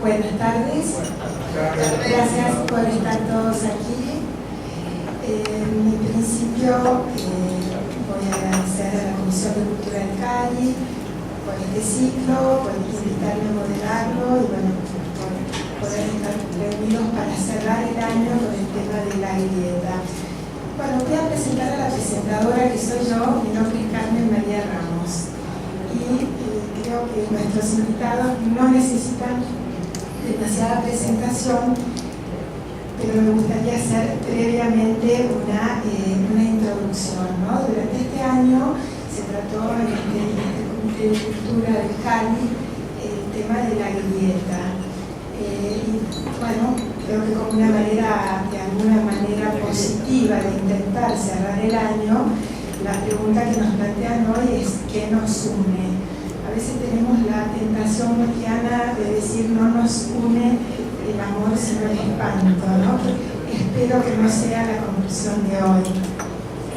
Buenas tardes. Gracias por estar todos aquí. En principio voy a agradecer a la Comisión de Cultura del Cali por este ciclo, por invitarme a moderarlo y bueno, por poder estar reunidos para cerrar el año con el tema de la grieta. Bueno, voy a presentar a la presentadora que soy yo, mi nombre es Carmen María Ramos. Y creo que nuestros invitados no necesitan demasiada presentación, pero me gustaría hacer previamente una introducción, ¿no? Durante este año se trató en este Comité de Cultura del Cali el tema de la grieta. Y bueno, creo que como una manera, de alguna manera positiva de intentar cerrar el año, la pregunta que nos plantean hoy es ¿qué nos une? A veces tenemos la tentación cristiana de decir no nos une el amor sino el espanto, ¿no? Espero que no sea la conclusión de hoy.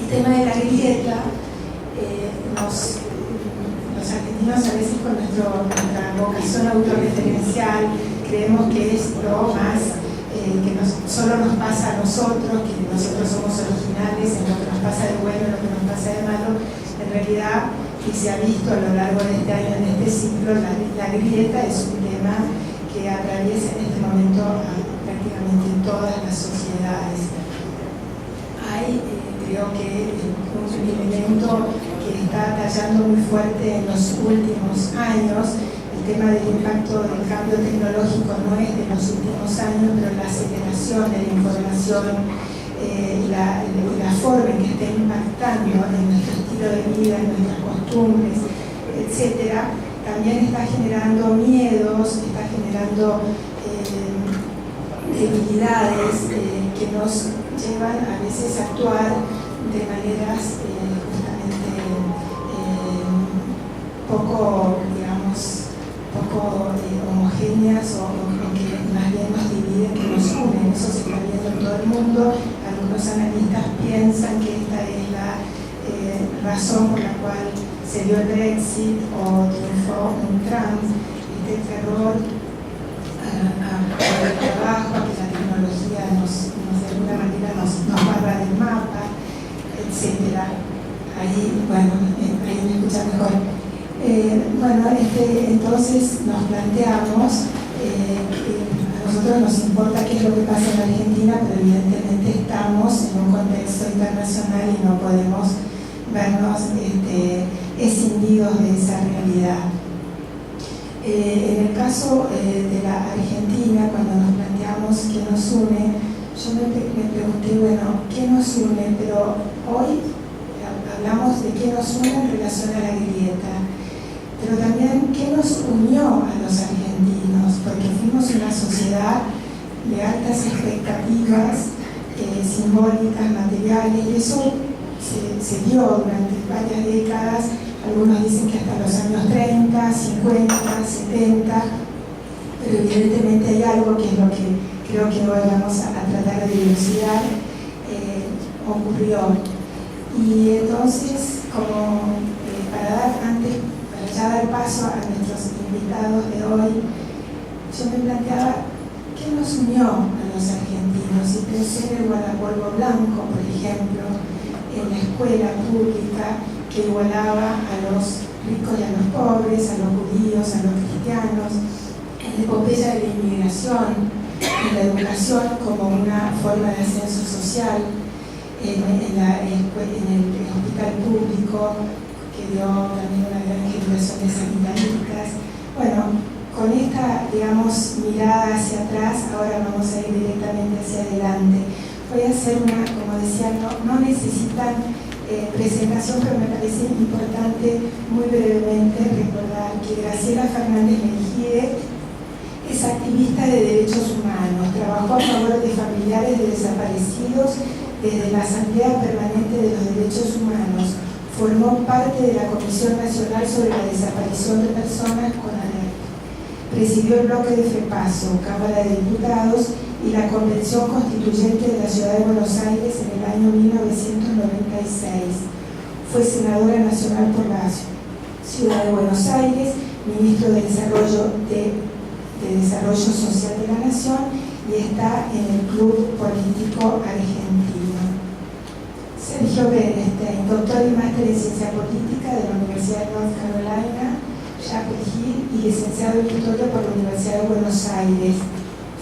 El tema de la grieta, los argentinos a veces con nuestra vocación autorreferencial creemos que es lo más que solo nos pasa a nosotros, que nosotros somos originales en lo que nos pasa de bueno, en lo que nos pasa de malo. En realidad, y se ha visto a lo largo de este año, en este ciclo, la grieta es un tema que atraviesa en este momento a prácticamente todas las sociedades. Hay, creo que, un elemento que está tallando muy fuerte en los últimos años. El tema del impacto del cambio tecnológico no es de los últimos años, pero la aceleración de la información y la forma en que está impactando en nuestro estilo de vida, en nuestras costumbres, etcétera, también está generando miedos, está generando debilidades que nos llevan a veces a actuar de maneras justamente poco, digamos, poco homogéneas o que más bien nos dividen, que nos unen. Eso se está viendo en todo el mundo. Algunos analistas piensan que esta es la razón por la cual se dio el Brexit o triunfó un Trump, este terror al trabajo, a que la tecnología de alguna manera nos barra del mapa, etc. Ahí, bueno, ahí me escucha mejor. Entonces nos planteamos que a nosotros nos importa qué es lo que pasa en la Argentina, pero evidentemente estamos en un contexto internacional y no podemos vernos escindidos de esa realidad. En el caso de la Argentina, cuando nos planteamos qué nos une, yo me pregunté, bueno, ¿qué nos une? Pero hoy hablamos de qué nos une en relación a la grieta. Pero también qué nos unió a los argentinos, porque fuimos una sociedad de altas expectativas simbólicas, materiales, y eso se dio durante varias décadas. Algunos dicen que hasta los años 30, 50, 70, pero evidentemente hay algo que es lo que creo que hoy vamos a tratar de dilucidar, ocurrió. Y entonces, como para ya dar paso a nuestros invitados de hoy, yo me planteaba qué nos unió a los argentinos y pensé en el guardapolvo blanco, por ejemplo, en la escuela pública que igualaba a los ricos y a los pobres, a los judíos, a los cristianos, en la epopeya de la inmigración, en la educación como una forma de ascenso social, en el hospital público, que dio también una gran generación de sanitaristas. Bueno, con esta, digamos, mirada hacia atrás, ahora vamos a ir directamente hacia adelante. Voy a hacer como decía, no necesitan presentación, pero me parece importante muy brevemente recordar que Graciela Fernández Mejide es activista de derechos humanos, trabajó a favor de familiares de desaparecidos desde la Asamblea Permanente de los Derechos Humanos. Formó parte de la Comisión Nacional sobre la Desaparición de Personas con ANER. Presidió el bloque de FEPASO, Cámara de Diputados, y la Convención Constituyente de la Ciudad de Buenos Aires en el año 1996. Fue senadora nacional por la Ciudad de Buenos Aires, ministro de Desarrollo de de Desarrollo Social de la Nación y está en el Club Político Argentino. Sergio Bernstein, doctor y máster en Ciencia Política de la Universidad de North Carolina, Chapel Hill, y licenciado en Historia por la Universidad de Buenos Aires.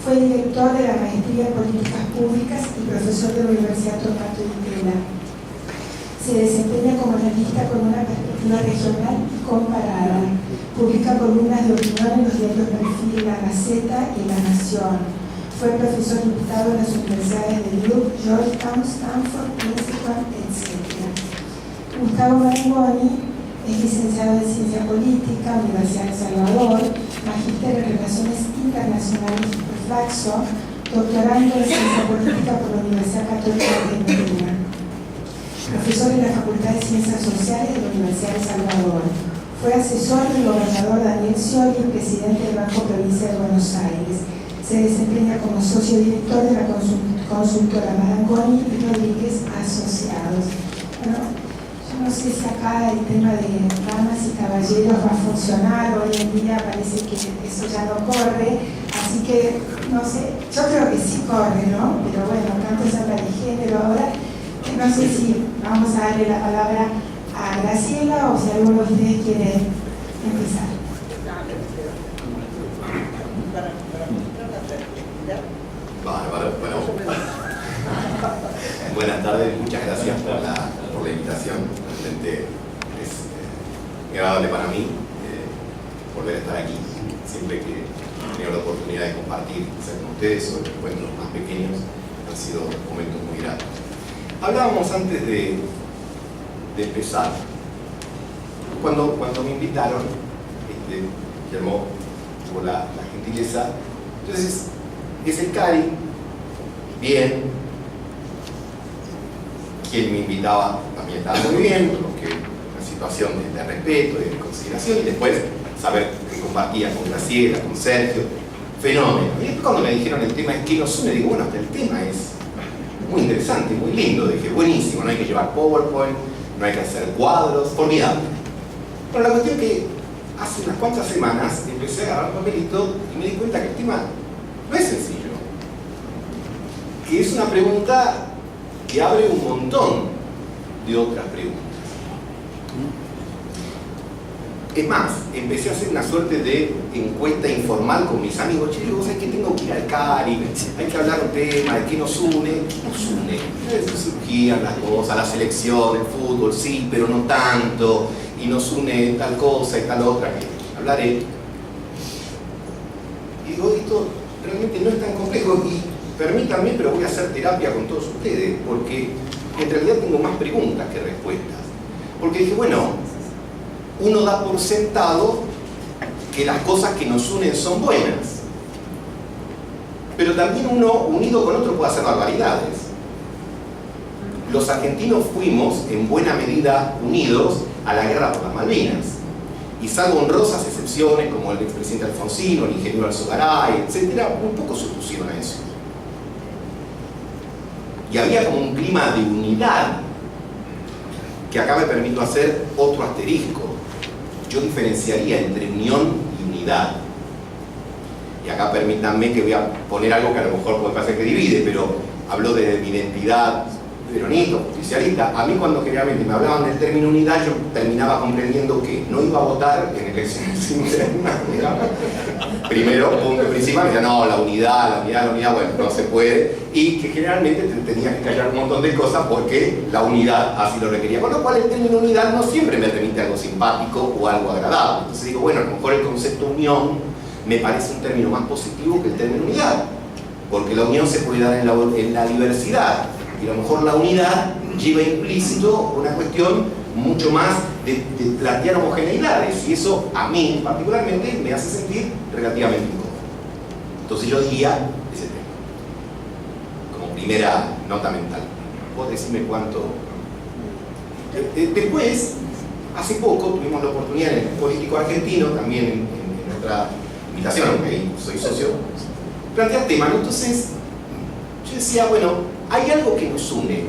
Fue director de la Maestría en Políticas Públicas y profesor de la Universidad Torquato Di Tella. Se desempeña como analista con una perspectiva regional y comparada. Publica columnas de opinión en los diarios Perfil, La Gaceta y La Nación. Fue profesor invitado en las universidades de Duke, Georgetown, Stanford, Princeton, etc. Gustavo Marangoni es licenciado en Ciencia Política, Universidad de El Salvador, magíster en Relaciones Internacionales y Flaxo, doctorando en Ciencia Política por la Universidad Católica de Argentina. Profesor en la Facultad de Ciencias Sociales de la Universidad de El Salvador. Fue asesor del gobernador Daniel Scioli, presidente del Banco Provincia de Buenos Aires. Se desempeña como socio director de la consultora Marangoni y Rodríguez Asociados. Bueno, yo no sé si acá el tema de damas y caballeros va a funcionar. Hoy en día parece que eso ya no corre, así que no sé, yo creo que sí corre, ¿no? Pero bueno, tanto se habla de género ahora. No sé si vamos a darle la palabra a Graciela o si alguno de ustedes quiere empezar. Bueno, buenas tardes, muchas gracias por la invitación. Realmente es muy agradable para mí volver a estar aquí. Siempre que he tenido la oportunidad de compartir con ustedes sobre encuentros más pequeños, han sido momentos muy gratos. Hablábamos antes de empezar, cuando me invitaron, Guillermo tuvo la gentileza, entonces es el CARI, bien, quien me invitaba también estaba muy bien, porque una situación de respeto y de consideración, y después saber que compartía con Graciela, con Sergio, fenómeno. Y cuando me dijeron el tema es que nos une, digo, bueno, hasta el tema es muy interesante, muy lindo. Dije, buenísimo, no hay que llevar PowerPoint, no hay que hacer cuadros, formidable. Bueno, la cuestión es que hace unas cuantas semanas empecé a agarrar papelito y me di cuenta que el tema no es sencillo. Que es una pregunta que abre un montón de otras preguntas. Es más, empecé a hacer una suerte de encuesta informal con mis amigos. Che, vos sabés que tengo que ir al CARI, hay que hablar un tema, de qué nos une. ¿Qué nos une? Surgían las cosas, la selección, el fútbol, sí, pero no tanto, y nos une tal cosa y tal otra, que hablaré. Y digo, esto realmente no es tan complejo, y permítanme, pero voy a hacer terapia con todos ustedes, porque en realidad tengo más preguntas que respuestas. Porque dije, bueno, uno da por sentado que las cosas que nos unen son buenas, pero también uno unido con otro puede hacer barbaridades. Los argentinos fuimos en buena medida unidos a la guerra por las Malvinas, y salvo honrosas excepciones como el expresidente Alfonsino, el ingeniero Alzogaray, etc., un poco se opusieron a eso, y había como un clima de unidad que acá me permito hacer otro asterisco. Yo diferenciaría entre unión y unidad. Y acá permítanme que voy a poner algo que a lo mejor puede parecer que divide, pero hablo de mi identidad peronista, justicialista. A mí cuando generalmente me hablaban del término unidad, yo terminaba comprendiendo que no iba a votar en elecciones internas. Primero, punto principal, decía, no, la unidad, bueno, no se puede. Y que generalmente te tenías que callar un montón de cosas porque la unidad así lo requería. Con lo cual el término unidad no siempre me remite a algo simpático o algo agradable. Entonces digo, bueno, a lo mejor el concepto unión me parece un término más positivo que el término unidad. Porque la unión se puede dar en la diversidad. Y a lo mejor la unidad lleva implícito una cuestión mucho más de plantear homogeneidades, y eso a mí particularmente me hace sentir relativamente incómodo. Entonces yo diría ese tema como primera nota mental. Vos decime cuánto. Después, hace poco tuvimos la oportunidad en el político argentino, también en otra invitación, aunque soy socio, plantear temas. Entonces yo decía, bueno, hay algo que nos une.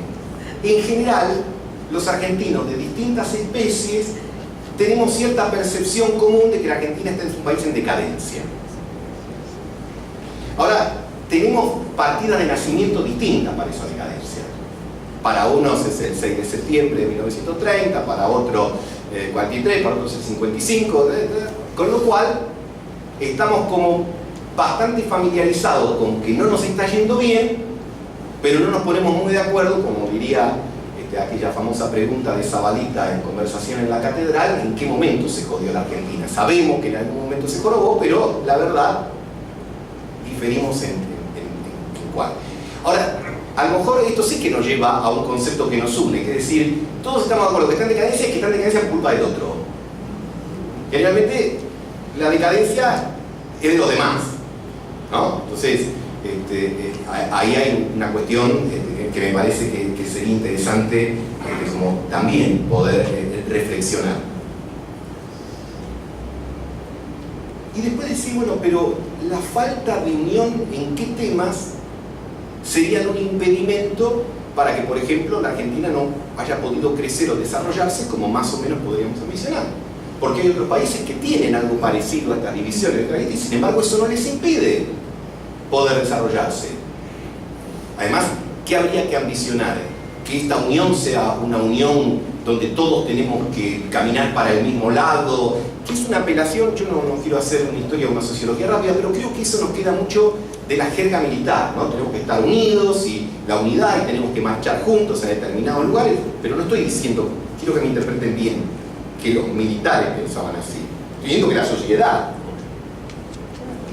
En general, los argentinos de distintas especies tenemos cierta percepción común de que la Argentina está en un país en decadencia. Ahora, tenemos partidas de nacimiento distintas para esa decadencia. Para unos es el 6 de septiembre de 1930, para otros 43, para otros el 55, con lo cual estamos como bastante familiarizados con que no nos está yendo bien, pero no nos ponemos muy de acuerdo, como diría aquella famosa pregunta de Zabalita en Conversación en la Catedral, en qué momento se jodió la Argentina. Sabemos que en algún momento se jorobó, pero la verdad diferimos en cuál. Ahora, a lo mejor esto sí que nos lleva a un concepto que nos une, que es decir, todos estamos de acuerdo que está en decadencia y que está en decadencia por culpa del otro. Generalmente la decadencia es de los demás, ¿no? Entonces, ahí hay una cuestión que me parece que sería interesante como también poder reflexionar. Y después decir, bueno, pero la falta de unión en qué temas serían un impedimento para que, por ejemplo, la Argentina no haya podido crecer o desarrollarse como más o menos podríamos mencionar. Porque hay otros países que tienen algo parecido a estas divisiones y sin embargo eso no les impide poder desarrollarse. Además, ¿qué habría que ambicionar? Que esta unión sea una unión donde todos tenemos que caminar para el mismo lado, que es una apelación. Yo no quiero hacer una historia o una sociología rápida, pero creo que eso nos queda mucho de la jerga militar, ¿no? Tenemos que estar unidos y la unidad, y tenemos que marchar juntos en determinados lugares, pero no estoy diciendo, quiero que me interpreten bien, que los militares pensaban así. Estoy diciendo que la sociedad,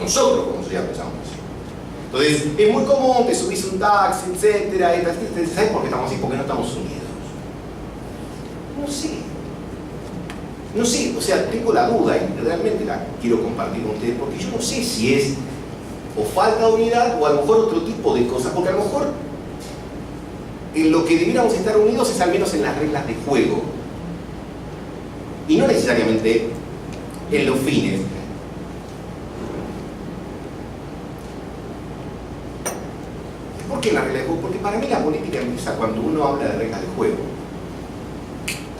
nosotros como sociedad pensamos así. Entonces, es muy común que subís un taxi, etcétera, ¿sabes por qué estamos así? Porque no estamos unidos. No sé, o sea, tengo la duda y realmente la quiero compartir con ustedes, porque yo no sé si es o falta de unidad o a lo mejor otro tipo de cosas, porque a lo mejor en lo que debiéramos estar unidos es al menos en las reglas de juego y no necesariamente en los fines. ¿Por qué en las reglas de juego? Porque para mí la política empieza cuando uno habla de reglas de juego.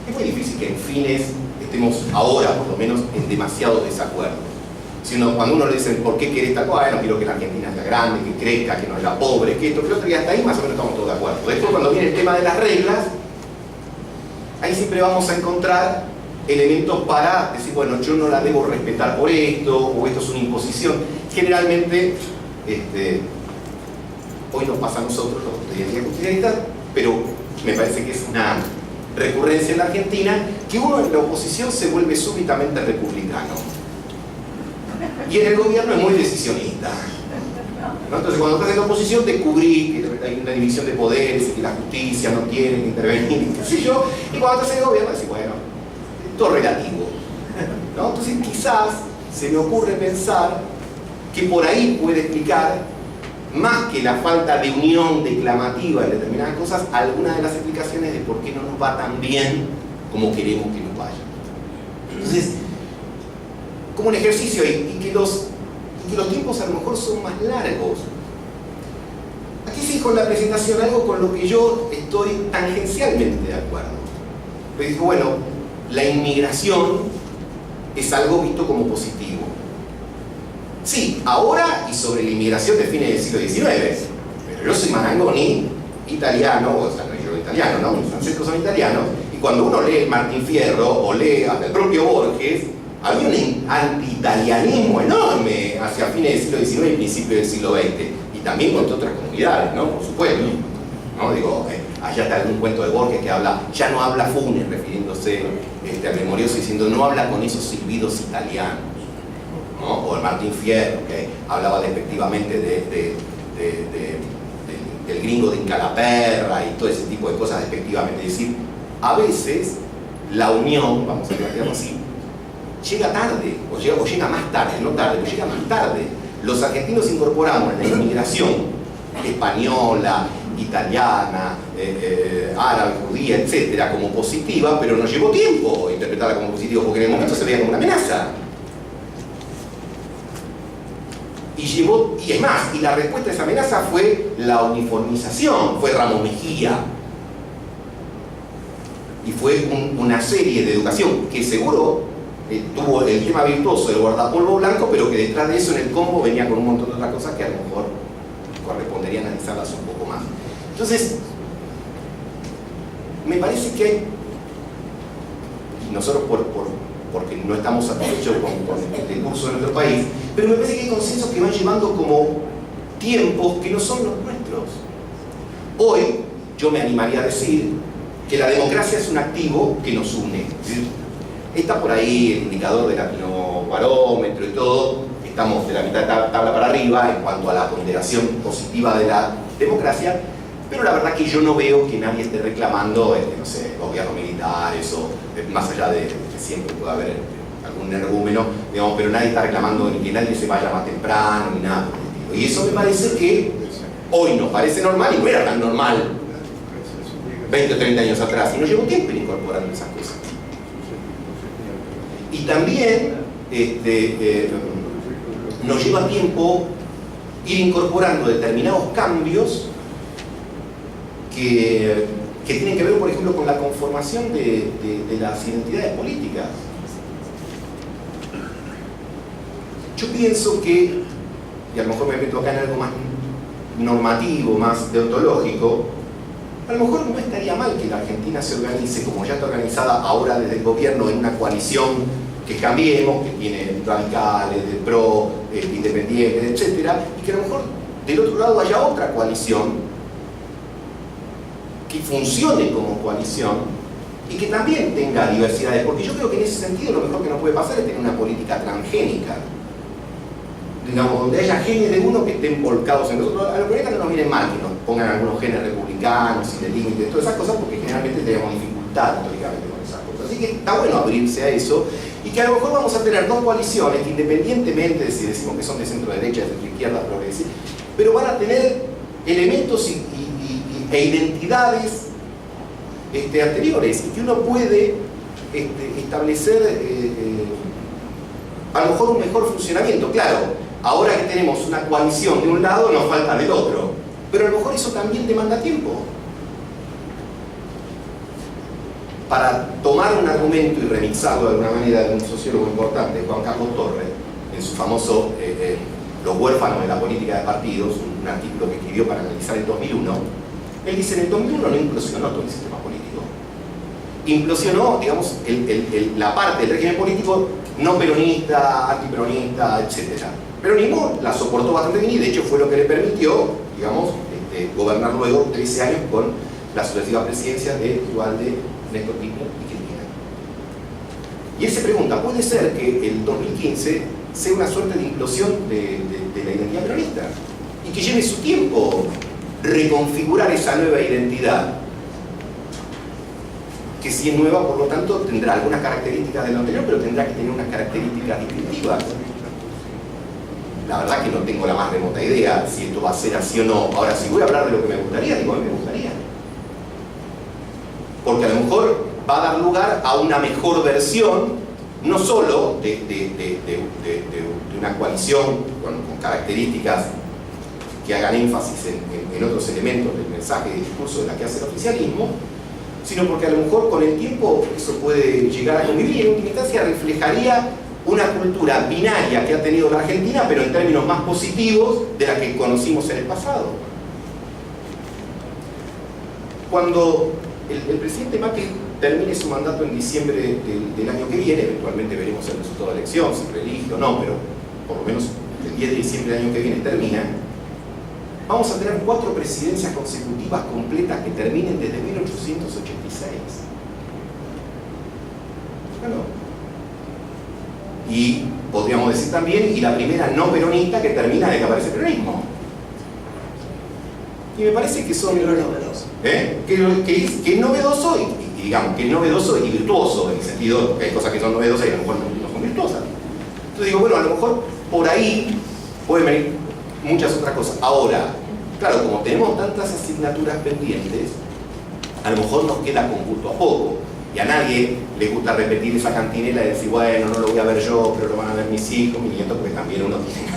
Es muy difícil que en fines estemos ahora, por lo menos, en demasiado desacuerdo. Cuando uno le dice, ¿por qué querés tal cosa? No quiero que la Argentina sea grande, que crezca, que no haya pobre, que esto, que lo otro, y hasta ahí más o menos estamos todos de acuerdo. Después, cuando viene el tema de las reglas, ahí siempre vamos a encontrar elementos para decir, bueno, yo no la debo respetar por esto, o esto es una imposición. Generalmente, hoy nos pasa a nosotros, los de justicialistas, pero me parece que es una recurrencia en la Argentina, que uno en la oposición se vuelve súbitamente republicano. Y en el gobierno es muy decisionista, ¿no? Entonces cuando estás en la oposición descubrís que hay una división de poderes y que la justicia no tiene que intervenir, qué sé yo, y cuando estás en el gobierno decís, bueno, todo relativo, ¿no? Entonces quizás se me ocurre pensar que por ahí puede explicar, más que la falta de unión declamativa en determinadas cosas, algunas de las explicaciones de por qué no nos va tan bien como queremos que nos vaya. Entonces, como un ejercicio y que los tiempos a lo mejor son más largos. Aquí se dijo en la presentación algo con lo que yo estoy tangencialmente de acuerdo. Me dijo, bueno, la inmigración es algo visto como positivo. Sí, ahora y sobre la inmigración de fines del siglo XIX, pero yo soy Marangoni, italiano, o sea, no yo italiano, ¿no? Mis ancestros son italianos, y cuando uno lee Martín Fierro o lee hasta el propio Borges, había un anti-italianismo enorme hacia fines del siglo XIX y principios del siglo XX, y también contra otras comunidades, ¿no? Por supuesto, ¿no? Digo, allá está algún cuento de Borges que habla, ya no habla Funes, refiriéndose al memorioso, diciendo, no habla con esos silbidos italianos, ¿no? O el Martín Fierro, que hablaba despectivamente del gringo de Incalaperra y todo ese tipo de cosas despectivamente. Es decir, a veces la unión, vamos a plantearlo así, llega tarde, o llega más tarde, no tarde, pero llega más tarde. Los argentinos incorporamos en la inmigración española, italiana, árabe, judía, etcétera, como positiva, pero nos llevó tiempo interpretarla como positiva, porque en el momento se veía como una amenaza. Y es más, y la respuesta a esa amenaza fue la uniformización, fue Ramos Mejía. Y fue una serie de educación que seguro tuvo el tema virtuoso del guardapolvo blanco, pero que detrás de eso en el combo venía con un montón de otras cosas que a lo mejor correspondería analizarlas un poco más. Entonces, me parece que hay, y nosotros porque no estamos satisfechos con el curso de nuestro país, pero me parece que hay consensos que van llevando como tiempos que no son los nuestros. Hoy, yo me animaría a decir que la democracia es un activo que nos une. Está por ahí el indicador del latinobarómetro y todo, estamos de la mitad de la tabla para arriba en cuanto a la ponderación positiva de la democracia, pero la verdad que yo no veo que nadie esté reclamando, no sé, gobiernos militares o más allá de que siempre puede haber algún energúmeno, digamos, pero nadie está reclamando ni que nadie se vaya más temprano ni nada por el estilo. Y eso me parece que hoy nos parece normal y no era tan normal 20 o 30 años atrás, y no llevo tiempo en incorporando esas cosas. Y también nos lleva tiempo ir incorporando determinados cambios que tienen que ver, por ejemplo, con la conformación de las identidades políticas. Yo pienso que, y a lo mejor me meto acá en algo más normativo, más deontológico, a lo mejor no estaría mal que la Argentina se organice, como ya está organizada ahora desde el gobierno, en una coalición que Cambiemos, que tiene radicales, del PRO, independientes, etc. Y que a lo mejor del otro lado haya otra coalición que funcione como coalición y que también tenga diversidades, porque yo creo que en ese sentido lo mejor que nos puede pasar es tener una política transgénica, digamos, donde haya genes de uno que estén volcados en nosotros. A los planetas no nos viene mal que nos pongan algunos genes republicanos y de límites, todas esas cosas, porque generalmente tenemos dificultad históricamente con esas cosas. Así que está bueno abrirse a eso, y que a lo mejor vamos a tener dos coaliciones que, independientemente de si decimos que son de centro derecha, de centro izquierda, progresista, pero van a tener elementos e identidades anteriores, y que uno puede establecer a lo mejor un mejor funcionamiento. Claro, ahora que tenemos una coalición de un lado, nos falta del otro, pero a lo mejor eso también demanda tiempo. Para tomar un argumento y remixarlo de alguna manera de un sociólogo importante, Juan Carlos Torres, en su famoso Los huérfanos de la política de partidos, un artículo que escribió para analizar el 2001, él dice: en el 2001 no implosionó todo el sistema político. Implosionó, digamos, la parte del régimen político no peronista, antiperonista, etc. Peronismo la soportó bastante bien, y de hecho fue lo que le permitió, digamos, gobernar luego 13 años con las sucesivas presidencias de Duhalde, Néstor Kirchner y Cristina. Y él se pregunta: ¿puede ser que el 2015 sea una suerte de implosión de la identidad peronista? Y que lleve su tiempo reconfigurar esa nueva identidad, que si es nueva, por lo tanto, tendrá algunas características de lo anterior, pero tendrá que tener unas características distintivas. La verdad que no tengo la más remota idea si esto va a ser así o no. Ahora, si voy a hablar de lo que me gustaría, digo, a mí me gustaría. Porque a lo mejor va a dar lugar a una mejor versión, no solo de una coalición con características que hagan énfasis en otros elementos del mensaje y discurso de la que hace el oficialismo, sino porque a lo mejor con el tiempo eso puede llegar a convivir, y en última instancia reflejaría una cultura binaria que ha tenido la Argentina, pero en términos más positivos de la que conocimos en el pasado. Cuando el presidente Macri termine su mandato en diciembre del año que viene, eventualmente veremos el resultado de la elección, si reelige o no, pero por lo menos el 10 de diciembre del año que viene termina, vamos a tener 4 presidencias consecutivas completas que terminen desde 1886. Bueno, y podríamos decir también, y la primera no peronista que termina de que aparece el peronismo. Y me parece que son novedosos. Que es novedoso, y digamos, que es novedoso y virtuoso, en el sentido que hay cosas que son novedosas y a lo mejor no son virtuosas. Entonces digo, bueno, a lo mejor por ahí pueden venir muchas otras cosas. Ahora, claro, como tenemos tantas asignaturas pendientes, a lo mejor nos queda con gusto a poco. Y a nadie le gusta repetir esa cantinela y decir, bueno, no lo voy a ver yo, pero lo van a ver mis hijos, mis nietos, porque también uno tiene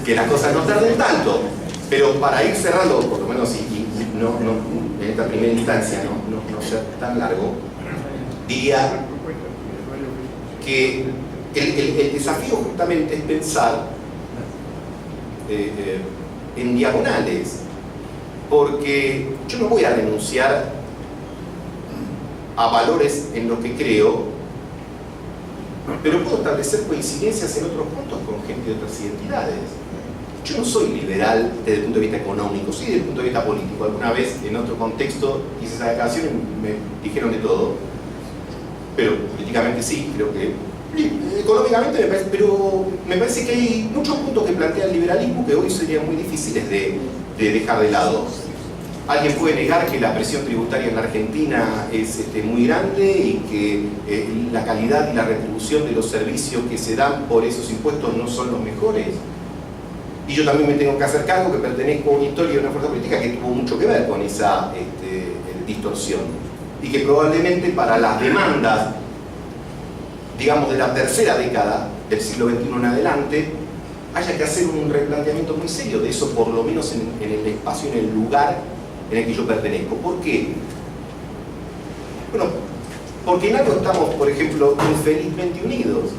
que las cosas no tarden tanto. Pero para ir cerrando, por lo menos en esta primera instancia, no ser tan largo, diría que el desafío justamente es pensar en diagonales, porque yo no voy a renunciar a valores en los que creo, pero puedo establecer coincidencias en otros puntos con gente de otras identidades. Yo no soy liberal desde el punto de vista económico, sí desde el punto de vista político. Alguna vez en otro contexto hice esa declaración y me dijeron de todo, pero políticamente sí, creo que económicamente me parece que hay muchos puntos que plantea el liberalismo que hoy serían muy difíciles de dejar de lado. Alguien puede negar que la presión tributaria en la Argentina es muy grande y que la calidad y la retribución de los servicios que se dan por esos impuestos no son los mejores. Y yo también me tengo que hacer cargo que pertenezco a una historia de una fuerza política que tuvo mucho que ver con esa distorsión. Y que probablemente para las demandas, digamos, de la tercera década del siglo XXI en adelante, haya que hacer un replanteamiento muy serio de eso, por lo menos en el espacio, en el lugar en el que yo pertenezco. ¿Por qué? Bueno, porque en algo estamos, por ejemplo, infelizmente unidos.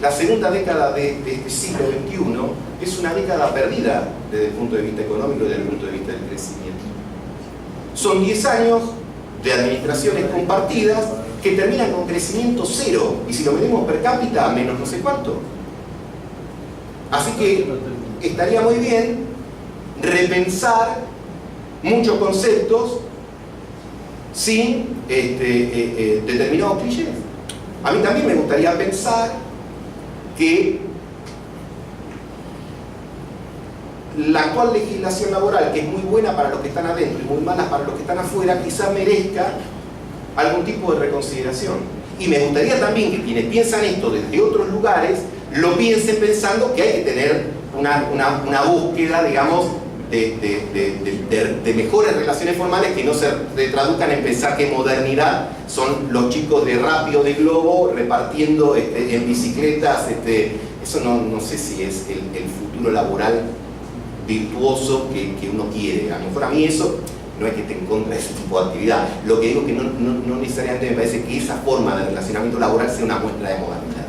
La segunda década de este siglo XXI es una década perdida desde el punto de vista económico y desde el punto de vista del crecimiento. Son 10 años de administraciones compartidas que terminan con crecimiento cero, y si lo medimos per cápita, menos no sé cuánto. Así que estaría muy bien repensar muchos conceptos sin determinados clichés. A mí también me gustaría pensar que la actual legislación laboral, que es muy buena para los que están adentro y muy mala para los que están afuera, quizá merezca algún tipo de reconsideración. Y me gustaría también que quienes piensan esto desde otros lugares lo piensen pensando que hay que tener una búsqueda, digamos, de mejores relaciones formales que no se traduzcan en pensar que modernidad son los chicos de Rappi o de Globo repartiendo en bicicletas. Eso no sé si es el futuro laboral virtuoso que uno quiere. A lo mejor a mí eso no es que esté en contra de ese tipo de actividad. Lo que digo es que no necesariamente me parece que esa forma de relacionamiento laboral sea una muestra de modernidad.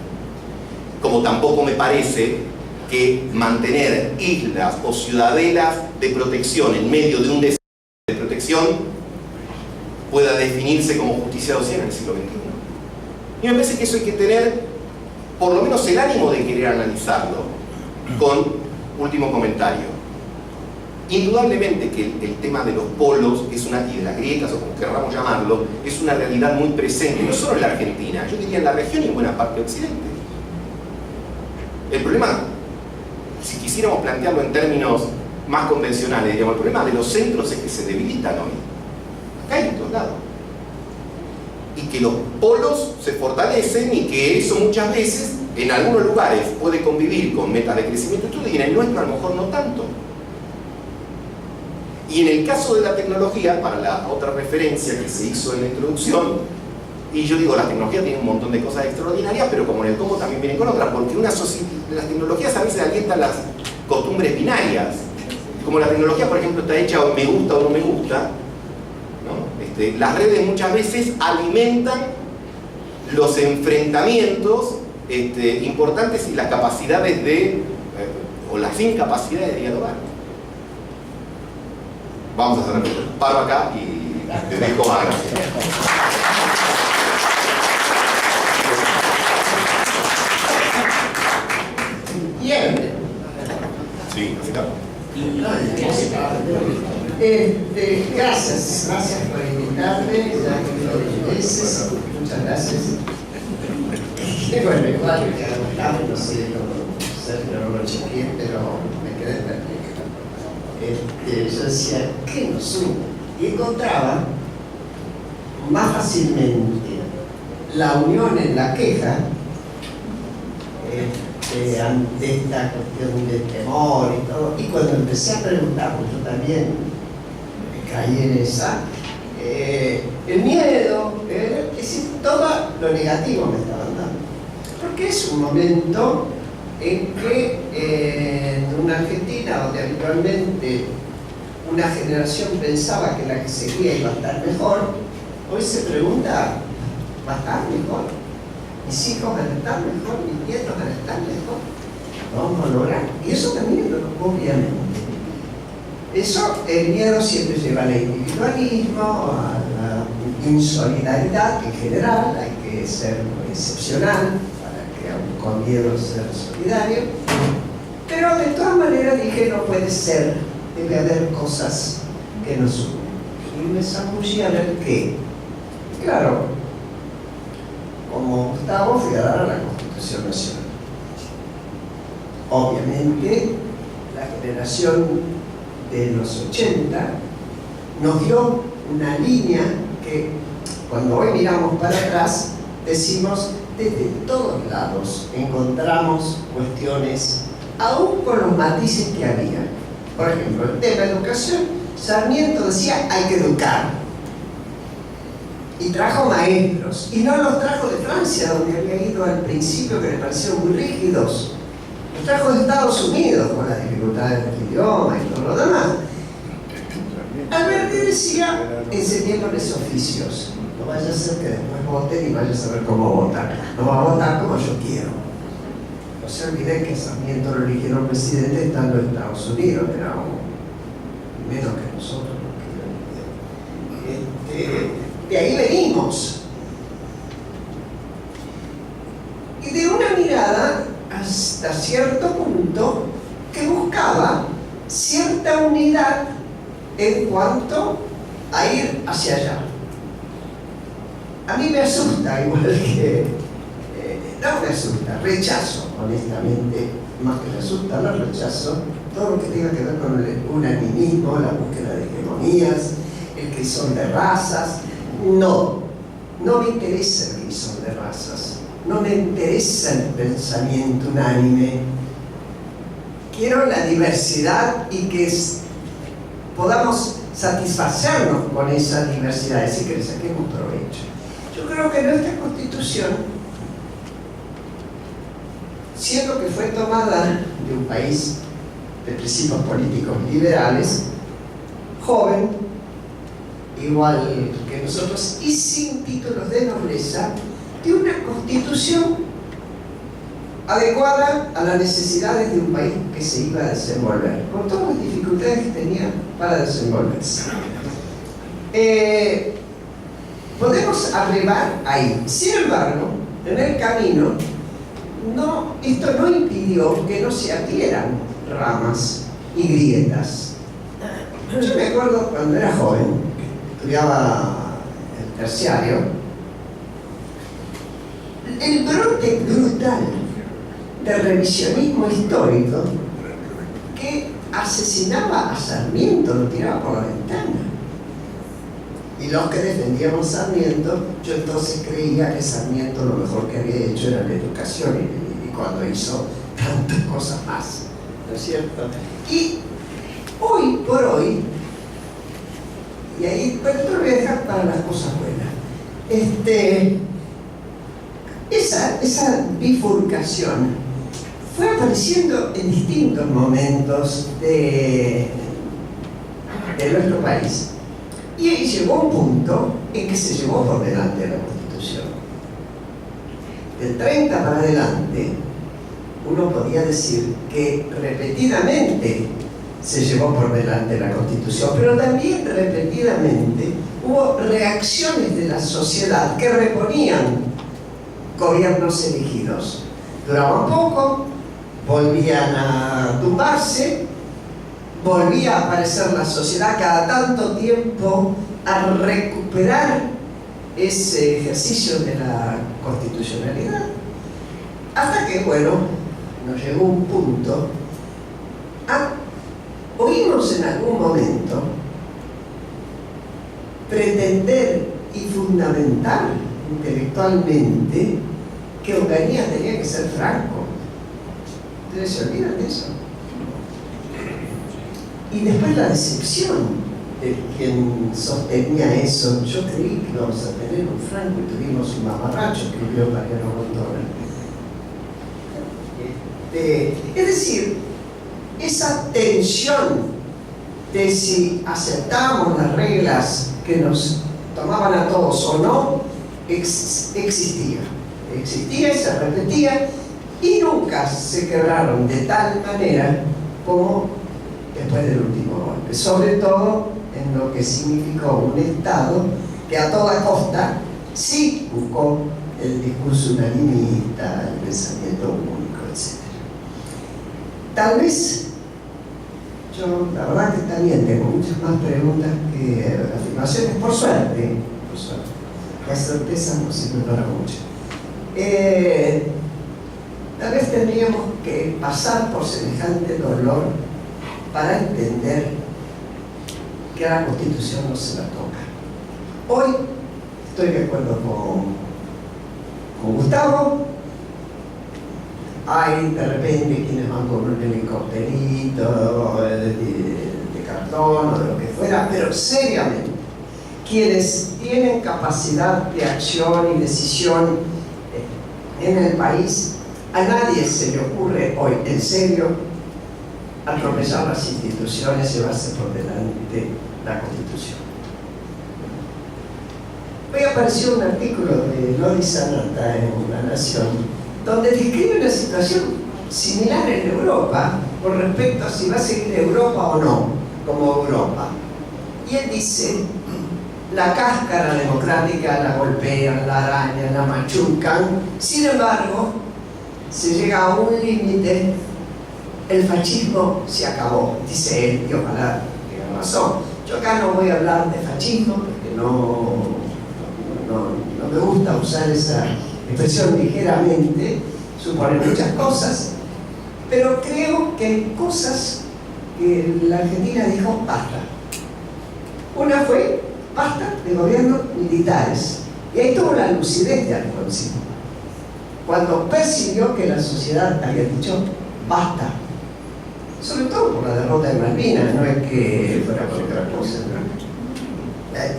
Como tampoco me parece que mantener islas o ciudadelas de protección en medio de un desierto de protección pueda definirse como justicia social en el siglo XXI. Y me parece que eso hay que tener por lo menos el ánimo de querer analizarlo. Con último comentario. Indudablemente que el tema de los polos y de las grietas, o como querramos llamarlo, es una realidad muy presente, no solo en la Argentina, yo diría en la región y en buena parte de Occidente. El problema, si quisiéramos plantearlo en términos más convencionales, digamos, el problema de los centros es que se debilitan hoy. Acá y en todos lados. Y que los polos se fortalecen y que eso muchas veces, en algunos lugares, puede convivir con metas de crecimiento y en el nuestro a lo mejor no tanto. Y en el caso de la tecnología, para la otra referencia que se hizo en la introducción, y yo digo, la tecnología tiene un montón de cosas extraordinarias, pero como en el cómo también vienen con otras, porque las tecnologías a veces alientan las costumbres binarias. Como la tecnología, por ejemplo, está hecha o me gusta o no me gusta, ¿no? Las redes muchas veces alimentan los enfrentamientos importantes y las capacidades o las incapacidades de dialogar. Vamos a hacer paro acá y te dejo más. Gracias. Bien. Sí, así está. Gracias por invitarme, ya que lo dices, muchas gracias. Bueno, igual que agotado, no sé cómo Sergio no lo chequeé, pero me quedé perdido. Yo decía, ¿qué nos une? Y encontraba más fácilmente la unión en la queja ante esta cuestión del temor y todo. Y cuando empecé a preguntar, pues yo también caí en esa, el miedo, es decir, todo lo negativo me estaban dando. Porque es un momento en que en una Argentina donde habitualmente una generación pensaba que la que seguía iba a estar mejor, hoy se pregunta va a estar mejor, mis hijos van a estar mejor, mis nietos van a estar mejor, lo vamos a lograr. Y eso también, obviamente. Eso, el miedo siempre lleva al individualismo, a la insolidaridad, que en general hay que ser excepcional para que aún con miedo ser solidario. Pero de todas maneras dije, no puede ser, debe haber cosas que nos unen. Y me zambullí a ver qué. Claro, como Gustavo, fui a dar a la Constitución Nacional. Obviamente, la generación de los 80 nos dio una línea que cuando hoy miramos para atrás decimos desde todos lados encontramos cuestiones aún con los matices que había. Por ejemplo, el tema de educación, Sarmiento decía hay que educar y trajo maestros y no los trajo de Francia, donde había ido al principio, que le parecieron muy rígidos. Los trajo de Estados Unidos con las dificultades del idioma y todo lo demás. Alberti decía, enseñándoles oficios. No vaya a ser que después voten y vaya a saber cómo votar. No va a votar como yo quiero. No se olviden que Sarmiento lo eligieron presidente estando en Estados Unidos, era menos que nosotros. De ahí venimos. Y de una mirada hasta cierto punto que buscaba cierta unidad en cuanto a ir hacia allá. A mí me asusta, igual que no me asusta, rechazo, honestamente, más que me asusta, lo rechazo todo lo que tenga que ver con el unanimismo, la búsqueda de hegemonías, el crisol de razas. No me interesa el crisol de razas. No me interesa el pensamiento unánime. Quiero la diversidad y que podamos satisfacernos con esa diversidad, es decir, que le saquemos provecho. Yo creo que nuestra Constitución, siendo que fue tomada de un país de principios políticos liberales, joven, igual que nosotros, y sin títulos de nobleza, de una Constitución adecuada a las necesidades de un país que se iba a desenvolver, con todas las dificultades que tenía para desenvolverse. Podemos arribar ahí. Sin embargo, en el camino, esto no impidió que no se abrieran ramas y grietas. Yo me acuerdo cuando era joven, estudiaba el terciario, el brote brutal de revisionismo histórico que asesinaba a Sarmiento, lo tiraba por la ventana. Y los que defendíamos Sarmiento, yo entonces creía que Sarmiento lo mejor que había hecho era la educación y cuando hizo tantas cosas más, ¿no es cierto? Y hoy por hoy, y ahí, pero esto lo voy a dejar para las cosas buenas, esa bifurcación fue apareciendo en distintos momentos de nuestro país. Y ahí llegó un punto en que se llevó por delante la Constitución. Del 30 para adelante, uno podía decir que repetidamente se llevó por delante la Constitución, pero también repetidamente hubo reacciones de la sociedad que reponían gobiernos elegidos. Duraban poco, volvían a tumbarse, volvía a aparecer la sociedad cada tanto tiempo a recuperar ese ejercicio de la constitucionalidad, hasta que, bueno, nos llegó un punto oímos en algún momento pretender y fundamentar intelectualmente que Onganía tenía que ser franco. ¿Ustedes se olvidan de eso? Y después la decepción de quien sostenía eso. Yo creí que íbamos a tener un franco y tuvimos un mamarracho, que creo Mariano Montoro. Es decir, esa tensión de si aceptábamos las reglas que nos tomaban a todos o no, existía y se repetía, y nunca se quebraron de tal manera como después del último golpe, sobre todo en lo que significó un Estado que a toda costa sí buscó el discurso unanimista, el pensamiento único, etc. Tal vez, yo la verdad que también tengo muchas más preguntas que afirmaciones, por suerte, la certeza no sirve para mucho. Tal vez tendríamos que pasar por semejante dolor para entender que a la Constitución no se la toca. Hoy estoy de acuerdo con Gustavo. Hay de repente quienes van con un helicópterito de cartón o de lo que fuera, pero seriamente, quienes tienen capacidad de acción y decisión en el país, a nadie se le ocurre hoy, en serio, atropellar las instituciones y llevarse por delante la Constitución. Hoy apareció un artículo de Lori Sanata en La Nación, donde describe una situación similar en Europa con respecto a si va a seguir Europa o no, como Europa. Y él dice: la cáscara democrática la golpean, la arañan, la machucan, sin embargo, se llega a un límite, el fascismo se acabó, dice él, y ojalá tenga razón. Yo acá no voy a hablar de fascismo, porque no me gusta usar esa expresión ligeramente, supone muchas cosas, pero creo que hay cosas que la Argentina dijo basta. Una fue basta de gobiernos militares, y ahí tuvo la lucidez de Alfonsín, cuando percibió que la sociedad había dicho basta, sobre todo por la derrota de Malvinas, no es que fuera por otra cosa, ¿no?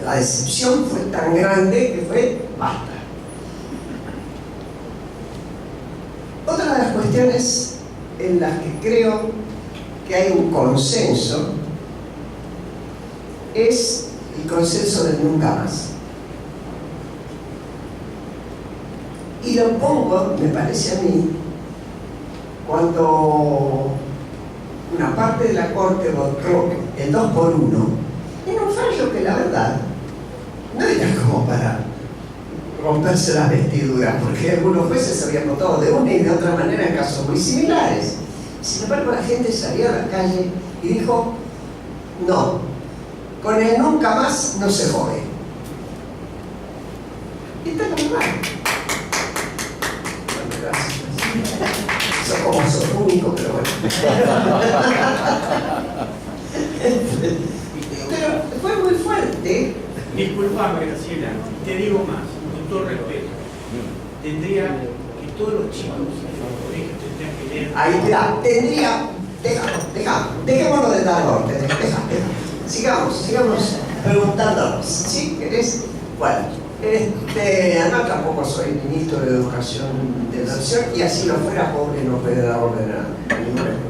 La decepción fue tan grande que fue basta. Otra de las cuestiones en las que creo que hay un consenso es el consenso del nunca más. Y lo pongo, me parece a mí, cuando una parte de la Corte votó el 2 por 1, en un fallo que la verdad no era como para romperse las vestiduras, porque algunos jueces habían votado de una y de otra manera en casos muy similares. Sin embargo, la gente salió a la calle y dijo: no, con el nunca más no se jode. Y está la verdad. Bueno, gracias. Eso como sos único, pero bueno. Pero fue muy fuerte. Disculpame, Graciela, te digo más, con todo respeto. Tendría que todos los chicos en los colegios tendrían que leer. Ahí está, tendría. Dejémonos de dar orden. Sigamos preguntándonos. ¿Sí? ¿Querés? Bueno, no, tampoco soy ministro de Educación de la Nación, y así lo fuera, pobre, no puede dar orden a ninguna escuela.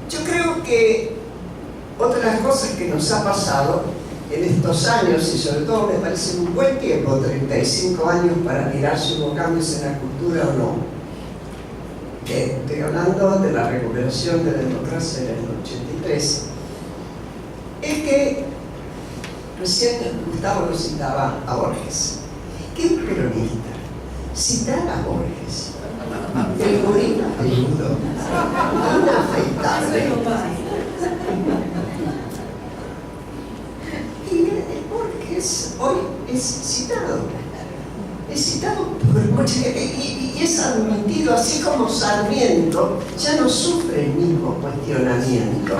Yo creo que otra de las cosas que nos ha pasado en estos años, y sobre todo me parece un buen tiempo, 35 años, para mirar si hubo cambios en la cultura o no. Estoy hablando de la recuperación de la democracia en el 83. Es que recién Gustavo lo citaba a Borges. ¿Qué es peronista? Citar a Borges. El gorila peludo, inafeitable. Y Borges hoy es citado por mucha gente, y es admitido, así como Sarmiento ya no sufre el mismo cuestionamiento.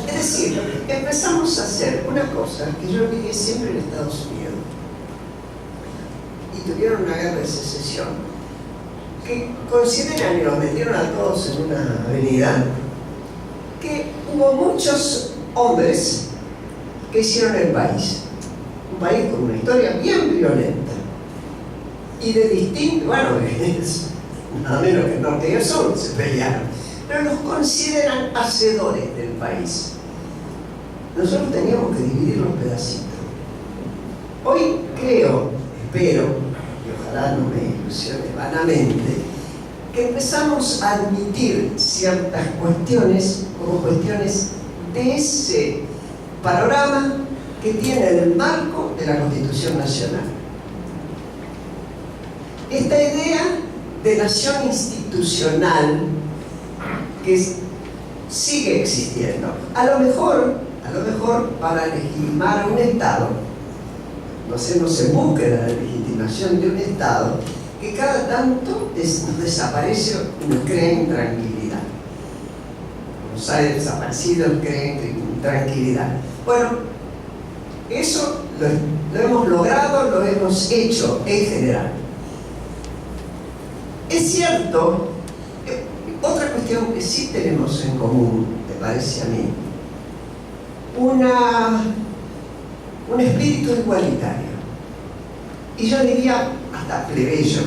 Es decir, empezamos a hacer una cosa que yo viví siempre en Estados Unidos, y tuvieron una guerra de secesión, que consideran, y los metieron a todos en una avenida, que hubo muchos hombres que hicieron el país, un país con una historia bien violenta, y de distinto, bueno, nada menos que el norte y el sur se pelearon, pero los consideran hacedores del país. Nosotros teníamos que dividir los pedacitos, Hoy creo, espero, y ojalá no me ilusione vanamente, que empezamos a admitir ciertas cuestiones como cuestiones de ese panorama que tiene el marco de la Constitución Nacional. Esta idea de nación institucional que sigue existiendo. A lo mejor para legitimar un Estado, nos hemos en búsqueda de la legitimación de un Estado que cada tanto desaparece y nos crea intranquilidad. Nos ha desaparecido, nos crea intranquilidad. Bueno, eso lo hemos logrado, lo hemos hecho en general. Es cierto, otra cuestión que sí tenemos en común, me parece a mí, un espíritu igualitario. Y yo diría hasta plebeyo.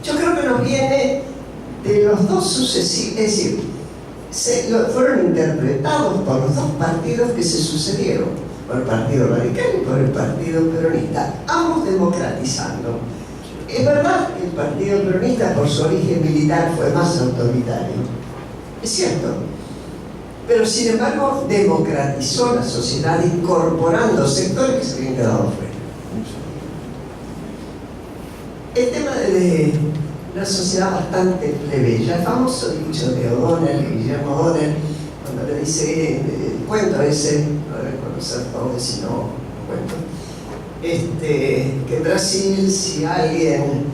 Yo creo que nos viene de los dos sucesivos, es decir, fueron interpretados por los dos partidos que se sucedieron, por el Partido Radical y por el Partido Peronista, ambos democratizando. Es verdad que el Partido Peronista, por su origen militar, fue más autoritario, es cierto, pero sin embargo democratizó la sociedad incorporando sectores que se habían quedado fuera. El tema de una sociedad bastante plebeya, el famoso dicho de O'Donnell, Guillermo O'Donnell, cuando le dice el cuento ese, no deben conocer todos, si no cuento, que en Brasil, si alguien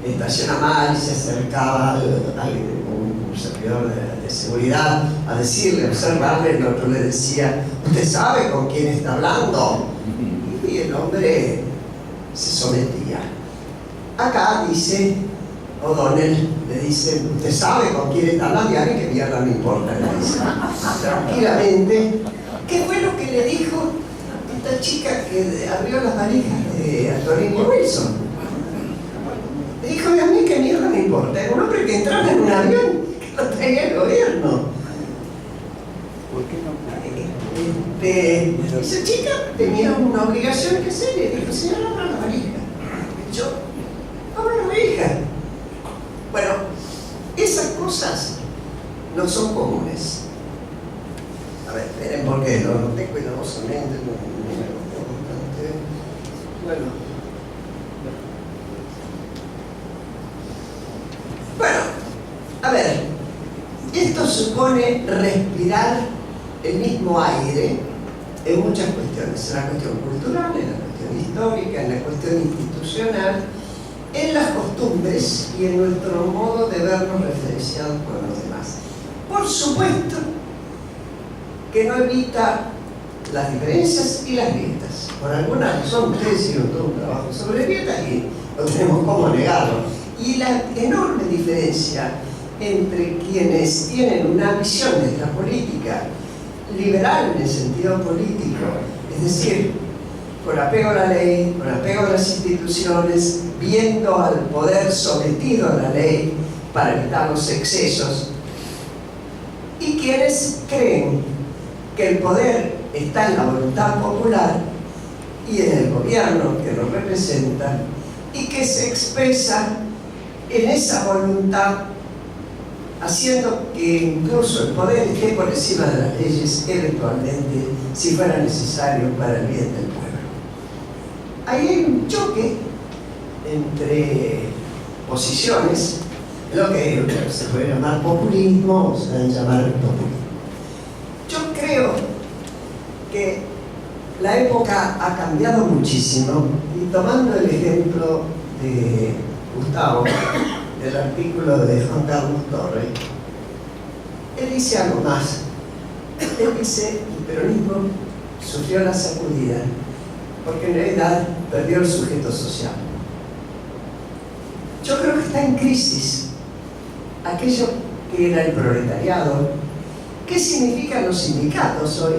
estaciona mal y se acercaba a un servidor de seguridad a decirle, a observarle, el otro le decía: ¿usted sabe con quién está hablando? Y el hombre se sometía. Acá dice O'Donnell, le dice: ¿usted sabe con quién está hablando? Y a mí que mierda me importa, le dice tranquilamente. ¿Qué fue lo que le dijo esta chica que abrió las valijas de Antonio Wilson? Le dijo: a mí que mierda me importa. Era un hombre que entraba en un avión que lo traía el gobierno. ¿Por qué no? Esa chica tenía una obligación que hacer. Le dijo: señora, abra la valija. Yo, abra la valija. Bueno, esas cosas no son comunes. A ver, esperen, porque lo noté cuidadosamente. Bueno, a ver, esto supone respirar el mismo aire en muchas cuestiones, en la cuestión cultural, en la cuestión histórica, en la cuestión institucional, en las costumbres y en nuestro modo de vernos referenciados por los demás. Por supuesto que no evita las diferencias y las grietas. Por alguna razón ustedes hicieron todo un trabajo sobre grietas y no tenemos cómo negarlo. Y la enorme diferencia entre quienes tienen una visión de la política liberal en el sentido político, es decir, con apego a la ley, con apego a las instituciones, viendo al poder sometido a la ley para evitar los excesos, y quienes creen que el poder está en la voluntad popular y en el gobierno que lo representa, y que se expresa en esa voluntad haciendo que incluso el poder esté por encima de las leyes eventualmente, si fuera necesario, para el bien del pueblo. Ahí hay un choque entre posiciones, lo que se puede llamar populismo o se puede llamar populismo. Yo creo que la época ha cambiado muchísimo, y tomando el ejemplo de Gustavo, del artículo de Juan Carlos Torres, él dice algo más. Él dice: el peronismo sufrió la sacudida porque en realidad perdió el sujeto social. Yo creo que está en crisis aquello que era el proletariado. ¿Qué significan los sindicatos hoy?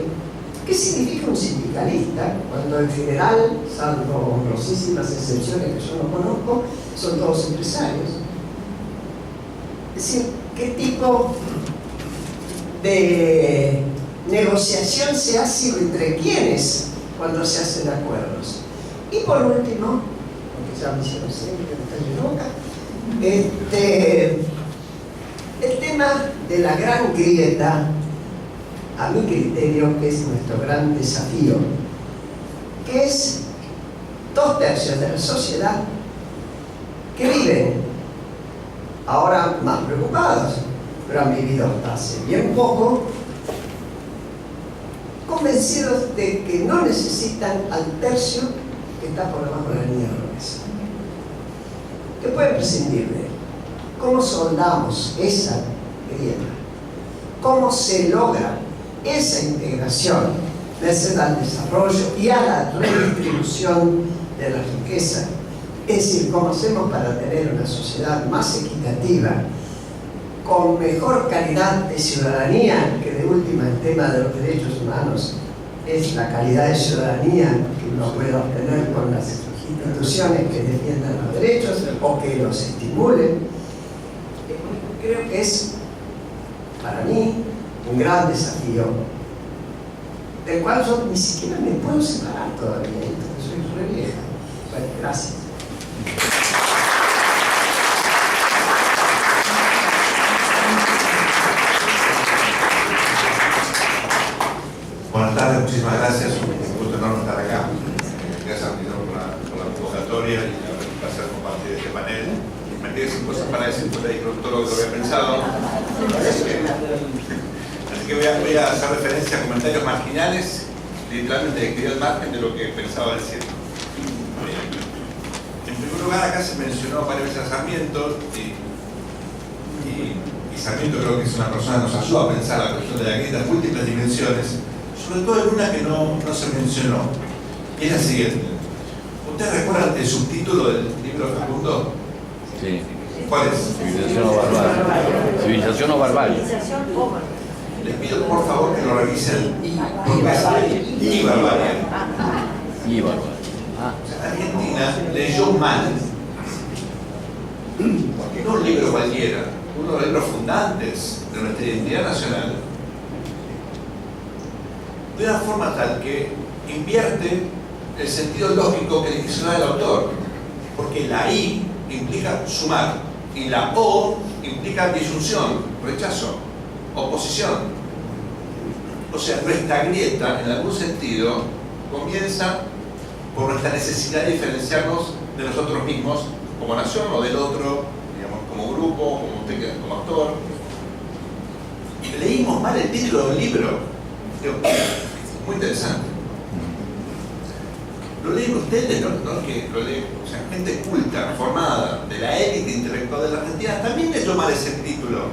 ¿Qué significa un sindicalista cuando en general, salvo honrosísimas excepciones que yo no conozco, son todos empresarios? Es decir, ¿qué tipo de negociación se hace entre quiénes cuando se hacen acuerdos. Y por último, porque ya me hicieron siempre, me estoy loca, el tema de la gran grieta, a mi criterio, que es nuestro gran desafío, que es 2/3 de la sociedad que viven ahora más preocupados, pero han vivido hasta hace bien poco, convencidos de que no necesitan al tercio que está por debajo de la línea de pobreza, que pueden prescindir de él. ¿Cómo soldamos esa grieta? ¿Cómo se logra esa integración al desarrollo y a la redistribución de la riqueza? Es decir, ¿cómo hacemos para tener una sociedad más equitativa, con mejor calidad de ciudadanía, que de última el tema de los derechos humanos es la calidad de ciudadanía que uno puede obtener con las instituciones que defiendan los derechos o que los estimulen? Creo que es, para mí, un gran desafío, del cual yo ni siquiera me puedo separar todavía, entonces soy re vieja. Bueno, gracias. Buenas tardes, muchísimas gracias. Un gusto enorme estar acá. Gracias por la convocatoria y el placer compartir este panel. Me quedé sin cosas para decir, pues ahí todo lo que había pensado. Así que voy a hacer referencia a comentarios marginales, literalmente de escribir al margen de lo que pensaba decir. En primer lugar, acá se mencionó varias veces a Sarmiento y Sarmiento creo que es una persona que nos ayuda a pensar la cuestión de la grieta en múltiples dimensiones, sobre todo en una que no se mencionó, y es la siguiente. ¿Ustedes recuerdan el subtítulo del libro de Facundo? Sí. ¿Cuál es? Civilización o barbarie. Civilización o barbarie. Les pido por favor que lo revisen. Y barbarie. Y barbarie. O sea, Argentina leyó mal, porque no un libro cualquiera, uno de los libros fundantes de nuestra identidad nacional, de una forma tal que invierte el sentido lógico que le quiso dar el autor, porque la I implica sumar y la O implica disyunción, rechazo, oposición. O sea, nuestra grieta, en algún sentido, comienza por nuestra necesidad de diferenciarnos de nosotros mismos como nación o del otro, digamos, como grupo, como actor. Y leímos mal el título del libro. Digo, muy interesante. Lo leen ustedes, no que lo leen, o sea, gente culta, formada, de la élite intelectual de la Argentina, también leyó mal ese título.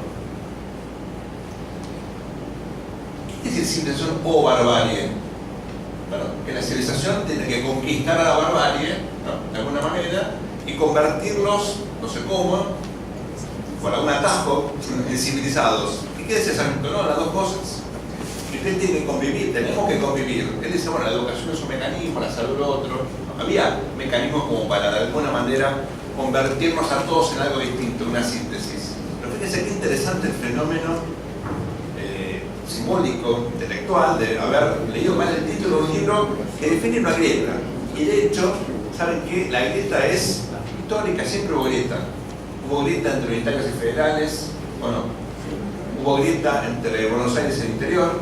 ¿Qué es decir civilización o barbarie? Bueno, que la civilización tiene que conquistar a la barbarie, ¿no?, de alguna manera, y convertirlos, no sé cómo, por algún atajo, en civilizados. ¿Y qué decía Sarmiento? No, las dos cosas. Y usted tiene que convivir, tenemos que convivir. Él dice, bueno, la educación es un mecanismo, la salud otro. No, había mecanismos como para, de alguna manera, convertirnos a todos en algo distinto, una síntesis. Pero fíjense qué interesante el fenómeno simbólico, intelectual, de haber leído mal el título de un libro que define una grieta. Y de hecho, ¿saben qué? La grieta es histórica, siempre hubo grieta. Hubo grieta entre unitarios y federales, bueno, hubo grieta entre Buenos Aires y el interior,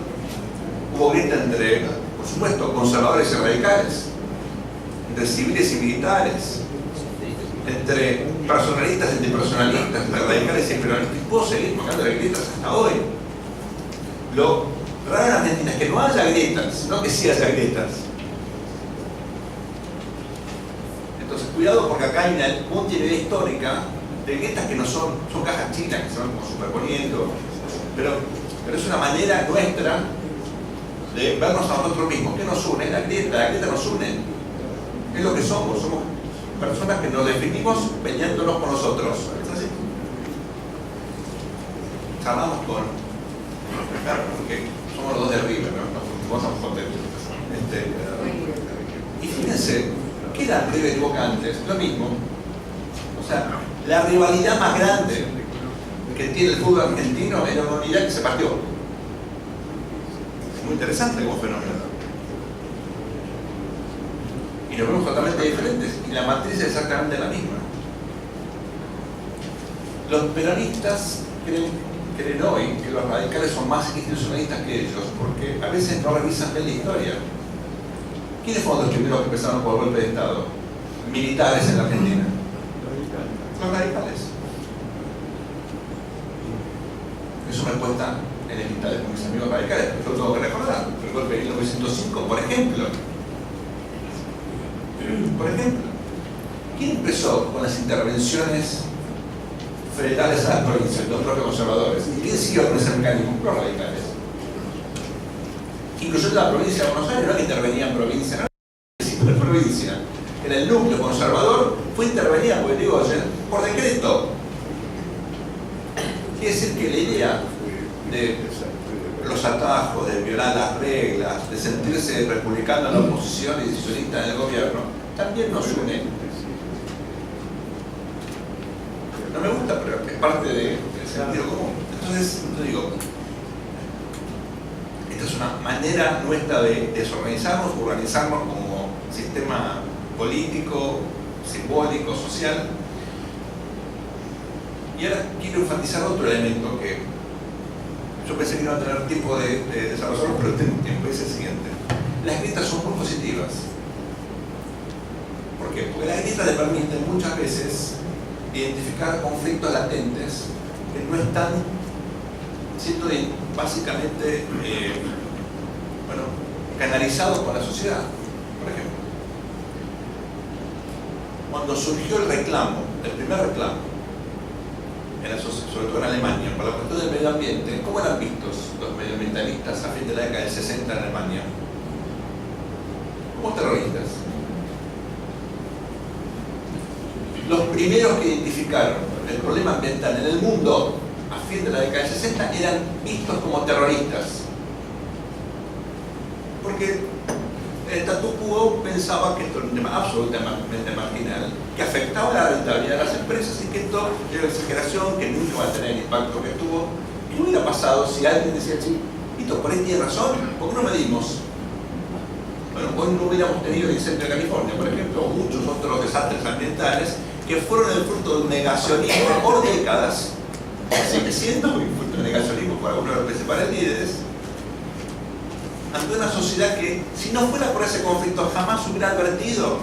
hubo grieta entre, por supuesto, conservadores y radicales, entre civiles y militares, entre personalistas y antipersonalistas, entre radicales y imperialistas. Y puedo seguir hablando de grietas hasta hoy. Lo raro en Argentina es que no haya grietas, no que sí haya grietas. Entonces, cuidado, porque acá hay una continuidad histórica de grietas que no son cajas chinas que se van como superponiendo, pero es una manera nuestra de vernos a nosotros mismos. ¿Qué nos une? La grieta nos une. Es lo que somos personas que nos definimos peleándonos con nosotros. ¿Es así? Charlamos porque somos los dos de arriba, ¿no? Nos estamos contentos. Y fíjense, ¿qué era River y Boca antes? Lo mismo. O sea, la rivalidad más grande que tiene el fútbol argentino era una unidad que se partió. interesante como fenómeno. Y nos vemos totalmente diferentes. Y la matriz es exactamente la misma. Los peronistas creen hoy que los radicales son más institucionalistas que ellos, porque a veces no revisan bien la historia. ¿Quiénes fueron los primeros que empezaron por golpe de Estado? Militares en la Argentina. Los radicales. Eso me cuesta enemistades con mis amigos radicales, pero yo tengo que recordar. El golpe de 1905, por ejemplo. ¿Quién empezó con las intervenciones federales a las provincias? Los propios conservadores. ¿Y quién siguió con ese mecanismo? Los radicales. Incluyendo la provincia de Buenos Aires, no que intervenía en provincia, no, la provincia, en el núcleo conservador, fue intervenida por Irigoyen por decreto. Quiere decir que la idea de los atajos, de violar las reglas, de sentirse republicano en la oposición y decisionista en el gobierno, también nos une. No me gusta, pero es parte del sentido común. Entonces, yo digo, esta es una manera nuestra de desorganizarnos, organizarnos como sistema político, simbólico, social. Y ahora quiero enfatizar otro elemento que yo pensé que no iba a tener tiempo de desarrollarlo, pero tengo tiempo, es el siguiente. Las grietas son muy positivas. ¿Por qué? Porque las grietas le permiten muchas veces identificar conflictos latentes que no están siendo básicamente canalizados por la sociedad. Por ejemplo, cuando surgió el primer reclamo, sobre todo en Alemania, por la cuestión del medio ambiente, ¿cómo eran vistos los medioambientalistas a fin de la década del 60 en Alemania? Como terroristas. Los primeros que identificaron el problema ambiental en el mundo a fin de la década del 60 eran vistos como terroristas. Porque el statu quo pensaba que esto era un tema absolutamente marginal, que afectaba la rentabilidad de las empresas y que esto era una exageración, que nunca va a tener el impacto que tuvo. ¿Y qué hubiera pasado si alguien decía, sí, Vito, por ahí tiene razón, ¿por qué no medimos? Bueno, hoy no hubiéramos tenido el incendio de California, por ejemplo, o muchos otros desastres ambientales que fueron el fruto de un negacionismo por décadas, sigue siendo un fruto de negacionismo por algunos de los principales líderes, ante una sociedad que, si no fuera por ese conflicto, jamás hubiera advertido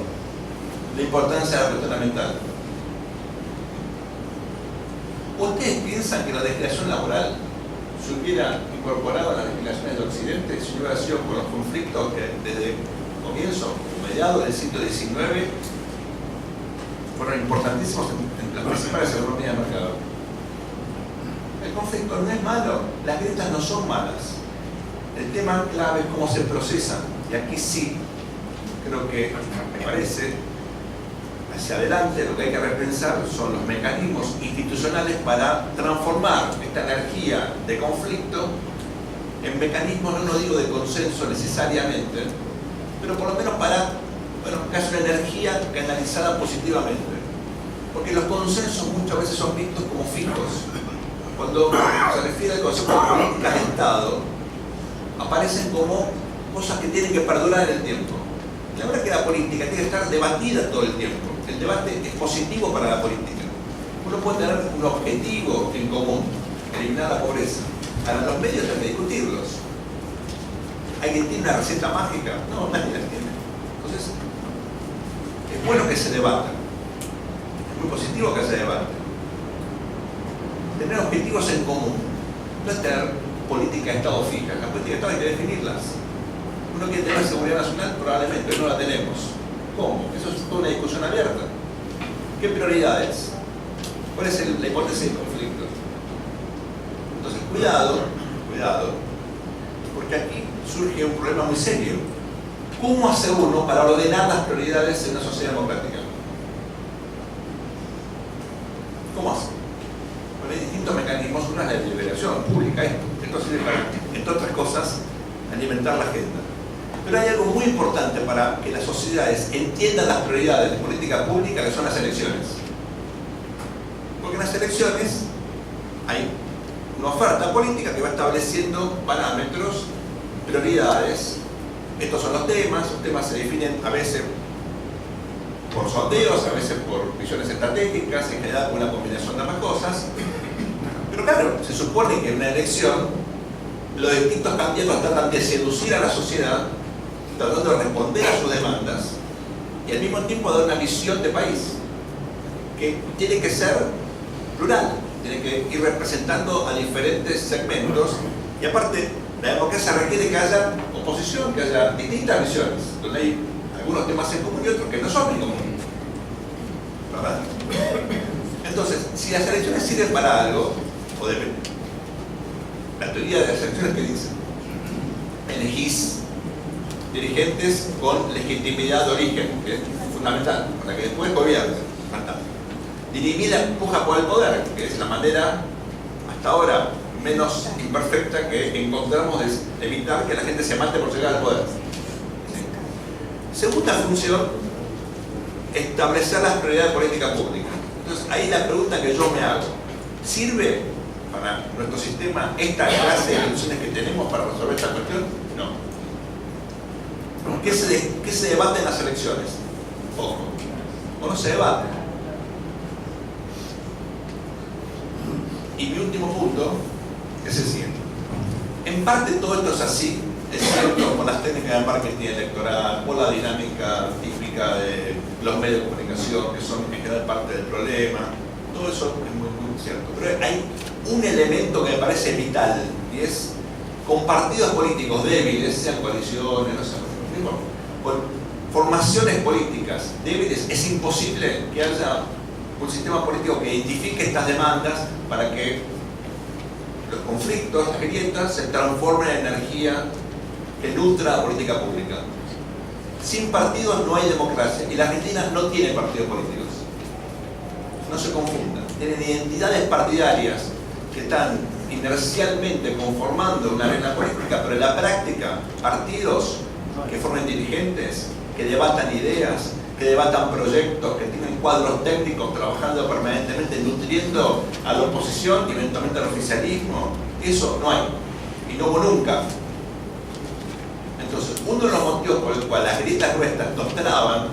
la importancia de la cuestión ambiental. ¿Ustedes piensan que la legislación laboral se hubiera incorporado a las legislaciones de Occidente si hubiera sido por los conflictos que desde el comienzo, mediados del siglo XIX, fueron importantísimos en las principales economías de mercado? El conflicto no es malo, las grietas no son malas. El tema clave es cómo se procesan. Y aquí sí, creo que, me parece, hacia adelante lo que hay que repensar son los mecanismos institucionales para transformar esta energía de conflicto en mecanismos, no digo de consenso necesariamente, pero por lo menos para, que es una energía canalizada positivamente. Porque los consensos muchas veces son vistos como fijos. Cuando se refiere al concepto de políticas de Estado, aparecen como cosas que tienen que perdurar en el tiempo. La verdad es que la política tiene que estar debatida todo el tiempo. El debate es positivo para la política. Uno puede tener un objetivo en común, eliminar la pobreza. Ahora los medios hay que discutirlos. ¿Alguien tiene una receta mágica? No, nadie la tiene. Entonces, es bueno que se debata. Es muy positivo que se debate. Tener objetivos en común. No es tener política de Estado fija. Las políticas de Estado hay que definirlas. Uno quiere tener seguridad nacional, probablemente no la tenemos. ¿Cómo? Eso es toda una discusión abierta. ¿Qué prioridades? ¿Cuál es la hipótesis del conflicto? Entonces, cuidado, porque aquí surge un problema muy serio. ¿Cómo hace uno para ordenar las prioridades en una sociedad democrática? ¿Cómo hace? Bueno, hay distintos mecanismos. Una es la deliberación pública. Esto sirve para, entre otras cosas, alimentar la agenda. Pero hay algo muy importante para que las sociedades entiendan las prioridades de política pública, que son las elecciones. Porque en las elecciones hay una oferta política que va estableciendo parámetros prioridades. Estos son los temas se definen a veces por sondeos, a veces por visiones estratégicas, en general con una combinación de ambas cosas. Pero claro, se supone que en una elección los distintos candidatos tratan de seducir a la sociedad, tratando de responder a sus demandas y al mismo tiempo dar una visión de país que tiene que ser plural, tiene que ir representando a diferentes segmentos y aparte la democracia requiere que haya oposición, que haya distintas visiones, donde hay algunos temas en común y otros que no son en común, ¿verdad? Entonces, si las elecciones sirven para algo, o depende, la teoría de las elecciones que dice, elegís dirigentes con legitimidad de origen, que es fundamental, para que después gobiernen. Dirimir la empuja por el poder, que es la manera, hasta ahora, menos imperfecta que encontramos de evitar que la gente se mate por llegar al poder. ¿Sí? Segunda función, establecer las prioridades de política pública. Entonces, ahí la pregunta que yo me hago, ¿sirve para nuestro sistema esta clase de elecciones que tenemos para resolver esta cuestión? No. ¿Qué se debate en las elecciones? Poco. O no se debate. Y mi último punto es el siguiente. En parte todo esto es así, es cierto, con las técnicas de marketing electoral, por la dinámica típica de los medios de comunicación, que son en general parte del problema. Todo eso es muy, muy cierto. Pero hay un elemento que me parece vital, y es con partidos políticos débiles, sean coaliciones, no sé, con formaciones políticas débiles, es imposible que haya un sistema político que identifique estas demandas para que los conflictos, las grietas, se transformen en energía que nutra la política pública. Sin partidos no hay democracia, y la Argentina no tiene partidos políticos. No se confundan. Tienen identidades partidarias que están inercialmente conformando una arena política, pero en la práctica, partidos que formen dirigentes, que debatan ideas, que debatan proyectos, que tienen cuadros técnicos trabajando permanentemente, nutriendo a la oposición y eventualmente al oficialismo, eso no hay. Y no hubo nunca. Entonces, uno de los motivos por el cual las grietas nuestras nos traban,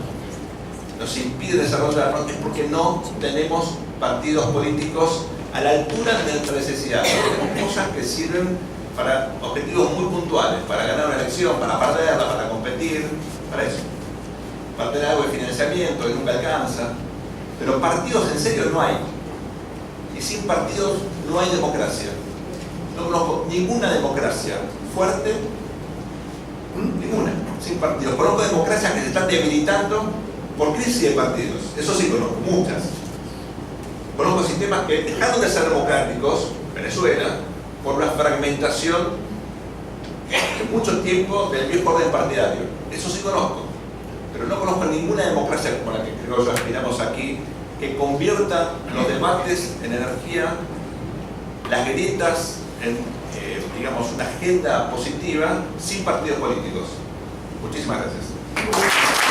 nos impiden desarrollarnos, es porque no tenemos partidos políticos a la altura de nuestra necesidad. Tenemos cosas que sirven para objetivos muy puntuales, para ganar una elección, para perderla, para competir, para eso. Para tener algo de financiamiento que nunca alcanza. Pero partidos en serio no hay. Y sin partidos no hay democracia. No conozco ninguna democracia fuerte, ninguna, sin partidos. Conozco democracias que se están debilitando por crisis de partidos. Eso sí conozco, muchas. Conozco sistemas que dejaron de ser democráticos, Venezuela, por una fragmentación de mucho tiempo del viejo orden partidario. Eso sí conozco. Pero no conozco ninguna democracia como la que creo que aspiramos aquí, que convierta los debates en energía, las grietas en, digamos, una agenda positiva sin partidos políticos. Muchísimas gracias.